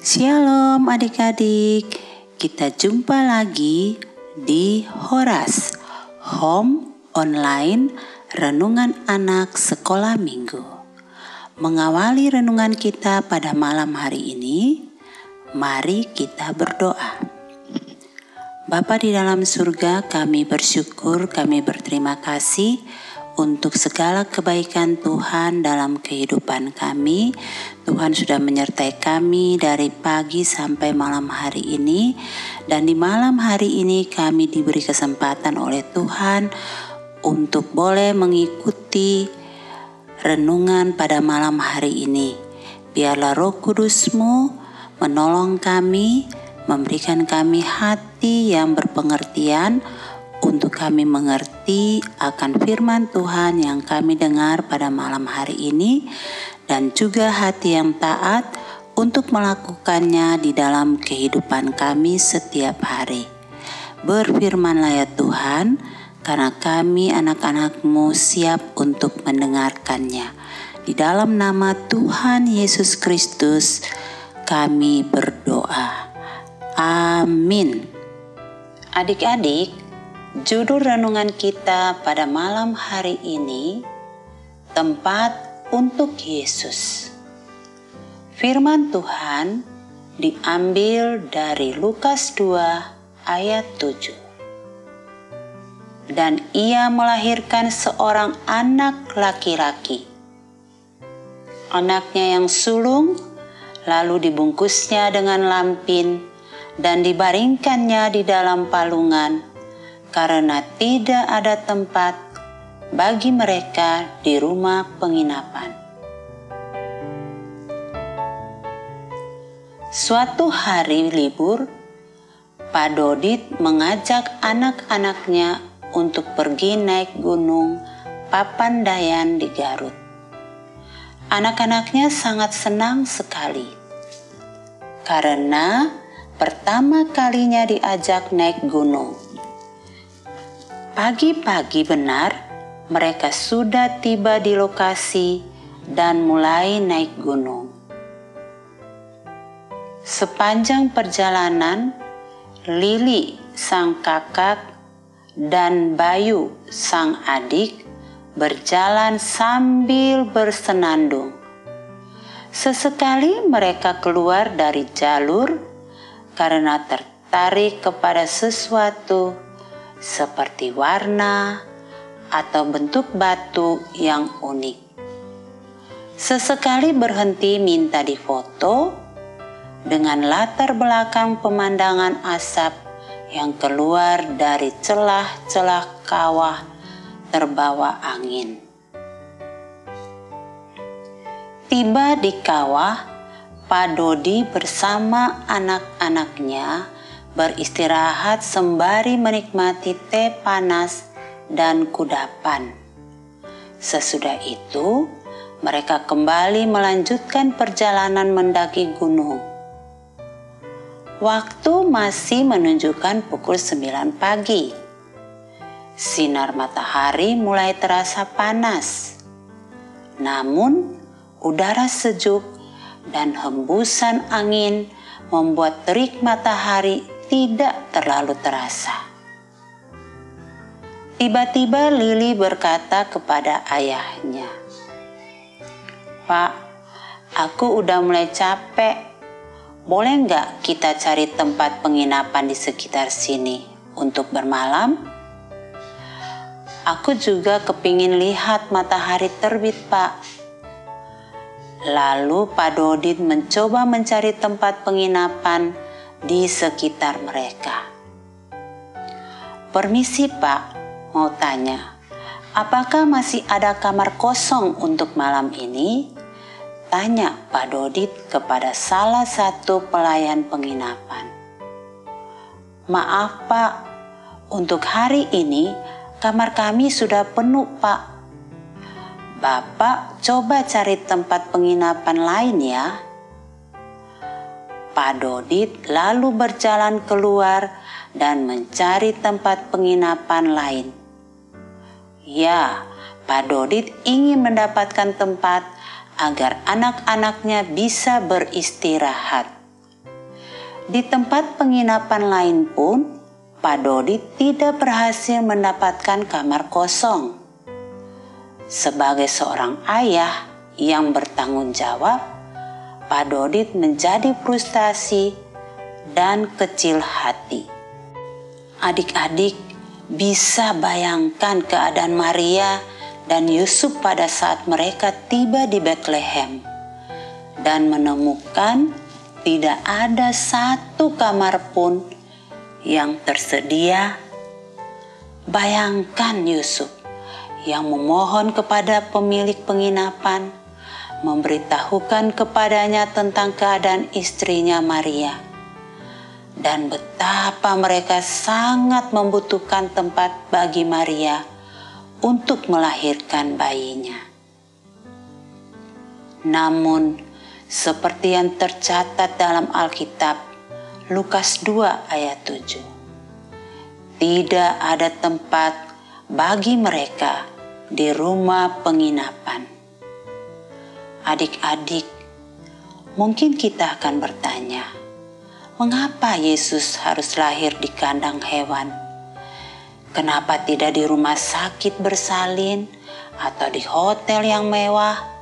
Shalom adik-adik, kita jumpa lagi di Horas, Home Online Renungan Anak Sekolah Minggu. Mengawali renungan kita pada malam hari ini, mari kita berdoa. Bapa di dalam surga, kami bersyukur, kami berterima kasih untuk segala kebaikan Tuhan dalam kehidupan kami. Tuhan sudah menyertai kami dari pagi sampai malam hari ini. Dan di malam hari ini kami diberi kesempatan oleh Tuhan untuk boleh mengikuti renungan pada malam hari ini. Biarlah Roh Kudus-Mu menolong kami, memberikan kami hati yang berpengertian untuk kami mengerti akan firman Tuhan yang kami dengar pada malam hari ini, dan juga hati yang taat untuk melakukannya di dalam kehidupan kami setiap hari. Berfirmanlah ya Tuhan, karena kami anak-anak-Mu siap untuk mendengarkannya. Di dalam nama Tuhan Yesus Kristus kami berdoa. Amin. Adik-adik, judul renungan kita pada malam hari ini, tempat untuk Yesus. Firman Tuhan diambil dari Lukas 2 ayat 7. Dan ia melahirkan seorang anak laki-laki. Anaknya yang sulung, lalu dibungkusnya dengan lampin dan dibaringkannya di dalam palungan, karena tidak ada tempat bagi mereka di rumah penginapan. Suatu hari libur, Pak Dodit mengajak anak-anaknya untuk pergi naik gunung Papandayan di Garut. Anak-anaknya sangat senang sekali, karena pertama kalinya diajak naik gunung. Pagi-pagi benar, mereka sudah tiba di lokasi dan mulai naik gunung. Sepanjang perjalanan, Lili, sang kakak, dan Bayu, sang adik, berjalan sambil bersenandung. Sesekali mereka keluar dari jalur karena tertarik kepada sesuatu seperti warna atau bentuk batu yang unik. Sesekali berhenti minta difoto dengan latar belakang pemandangan asap yang keluar dari celah-celah kawah terbawa angin. Tiba di kawah, Pak Dodi bersama anak-anaknya beristirahat sembari menikmati teh panas dan kudapan. Sesudah itu, mereka kembali melanjutkan perjalanan mendaki gunung. Waktu masih menunjukkan pukul 9 pagi. Sinar matahari mulai terasa panas. Namun, udara sejuk dan hembusan angin membuat terik matahari tidak terlalu terasa. Tiba-tiba Lili berkata kepada ayahnya, "Pak, aku udah mulai capek. Boleh nggak kita cari tempat penginapan di sekitar sini untuk bermalam? Aku juga kepingin lihat matahari terbit, Pak." Lalu Pak Dodit mencoba mencari tempat penginapan di sekitar mereka. "Permisi Pak, mau tanya, apakah masih ada kamar kosong untuk malam ini?" tanya Pak Dodit kepada salah satu pelayan penginapan. "Maaf Pak, untuk hari ini kamar kami sudah penuh Pak. Bapak coba cari tempat penginapan lain ya." Pak Dodit lalu berjalan keluar dan mencari tempat penginapan lain. Ya, Pak Dodit ingin mendapatkan tempat agar anak-anaknya bisa beristirahat. Di tempat penginapan lain pun, Pak Dodi tidak berhasil mendapatkan kamar kosong. Sebagai seorang ayah yang bertanggung jawab, Pak Dodi menjadi frustasi dan kecil hati. Adik-adik bisa bayangkan keadaan Maria dan Yusuf pada saat mereka tiba di Bethlehem dan menemukan tidak ada satu kamar pun yang tersedia. Bayangkan Yusuf yang memohon kepada pemilik penginapan, memberitahukan kepadanya tentang keadaan istrinya Maria, dan betapa mereka sangat membutuhkan tempat bagi Maria untuk melahirkan bayinya. Namun, seperti yang tercatat dalam Alkitab, Lukas 2 ayat 7, tidak ada tempat bagi mereka di rumah penginapan. Adik-adik, mungkin kita akan bertanya, mengapa Yesus harus lahir di kandang hewan? Kenapa tidak di rumah sakit bersalin atau di hotel yang mewah?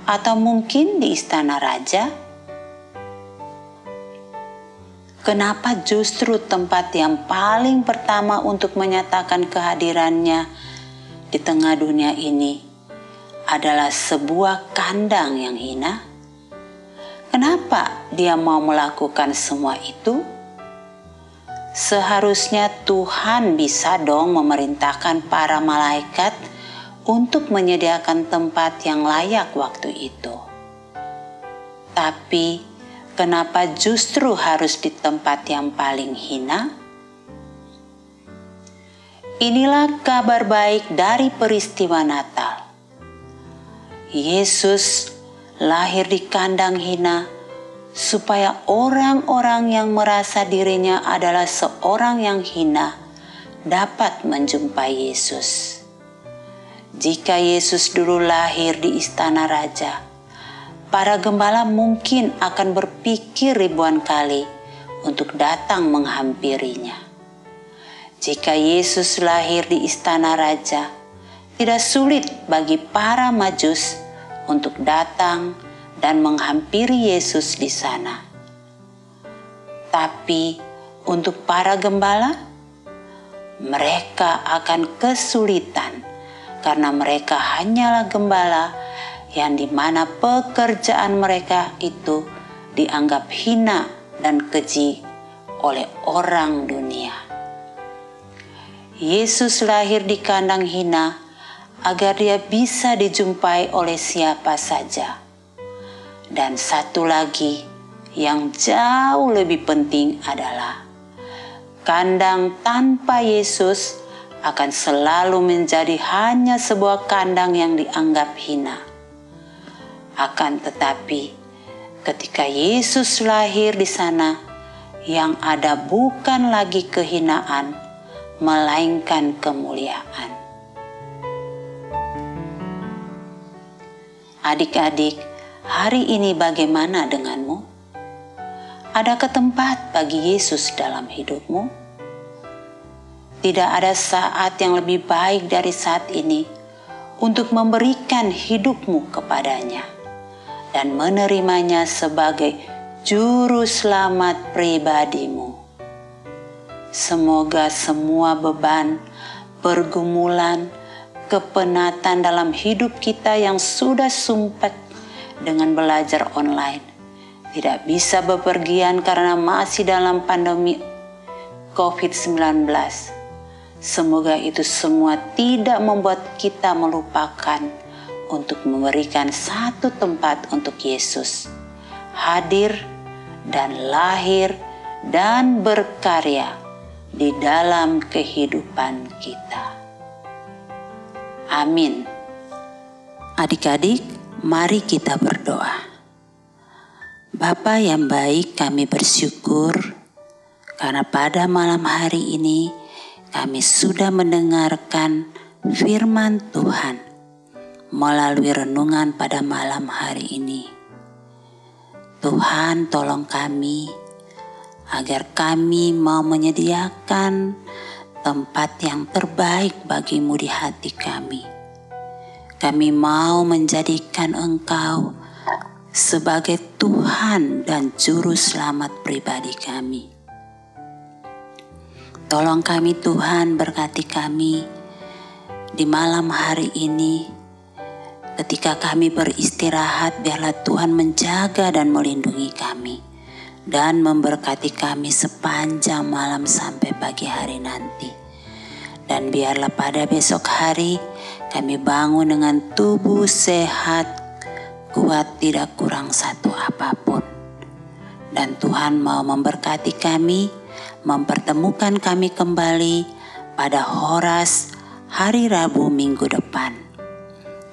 Atau mungkin di istana raja? Kenapa justru tempat yang paling pertama untuk menyatakan kehadirannya di tengah dunia ini adalah sebuah kandang yang hina? Kenapa dia mau melakukan semua itu? Seharusnya Tuhan bisa dong memerintahkan para malaikat untuk menyediakan tempat yang layak waktu itu. Tapi, kenapa justru harus di tempat yang paling hina? Inilah kabar baik dari peristiwa Natal. Yesus lahir di kandang hina supaya orang-orang yang merasa dirinya adalah seorang yang hina dapat menjumpai Yesus. Jika Yesus dulu lahir di istana raja, para gembala mungkin akan berpikir ribuan kali untuk datang menghampirinya. Jika Yesus lahir di istana raja, tidak sulit bagi para Majus untuk datang dan menghampiri Yesus di sana. Tapi untuk para gembala, mereka akan kesulitan karena mereka hanyalah gembala yang dimana pekerjaan mereka itu dianggap hina dan keji oleh orang dunia. Yesus lahir di kandang hina agar dia bisa dijumpai oleh siapa saja. Dan satu lagi yang jauh lebih penting adalah kandang tanpa Yesus akan selalu menjadi hanya sebuah kandang yang dianggap hina. Akan tetapi, ketika Yesus lahir di sana, yang ada bukan lagi kehinaan, melainkan kemuliaan. Adik-adik, hari ini bagaimana denganmu? Adakah tempat bagi Yesus dalam hidupmu? Tidak ada saat yang lebih baik dari saat ini untuk memberikan hidupmu kepadanya dan menerimanya sebagai juru selamat pribadimu. Semoga semua beban, pergumulan, kepenatan dalam hidup kita yang sudah sumpah dengan belajar online, tidak bisa bepergian karena masih dalam pandemi COVID-19. Semoga itu semua tidak membuat kita melupakan untuk memberikan satu tempat untuk Yesus hadir dan lahir dan berkarya di dalam kehidupan kita. Amin. Adik-adik, mari kita berdoa. Bapa yang baik, kami bersyukur karena pada malam hari ini kami sudah mendengarkan firman Tuhan melalui renungan pada malam hari ini. Tuhan, tolong kami agar kami mau menyediakan tempat yang terbaik bagimu di hati kami. Kami mau menjadikan Engkau sebagai Tuhan dan Juru Selamat pribadi kami. Tolong kami Tuhan, berkati kami di malam hari ini. Ketika kami beristirahat, biarlah Tuhan menjaga dan melindungi kami dan memberkati kami sepanjang malam sampai pagi hari nanti. Dan biarlah pada besok hari kami bangun dengan tubuh sehat, kuat, tidak kurang satu apapun. Dan Tuhan mau memberkati kami, mempertemukan kami kembali pada Horas hari Rabu minggu depan.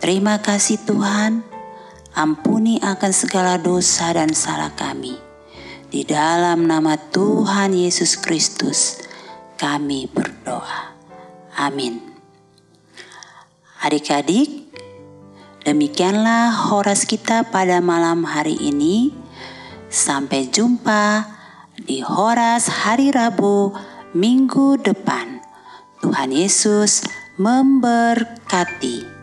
Terima kasih Tuhan, ampuni akan segala dosa dan salah kami. Di dalam nama Tuhan Yesus Kristus kami berdoa. Amin. Adik-adik, demikianlah Horas kita pada malam hari ini. Sampai jumpa di Horas hari Rabu minggu depan. Tuhan Yesus memberkati.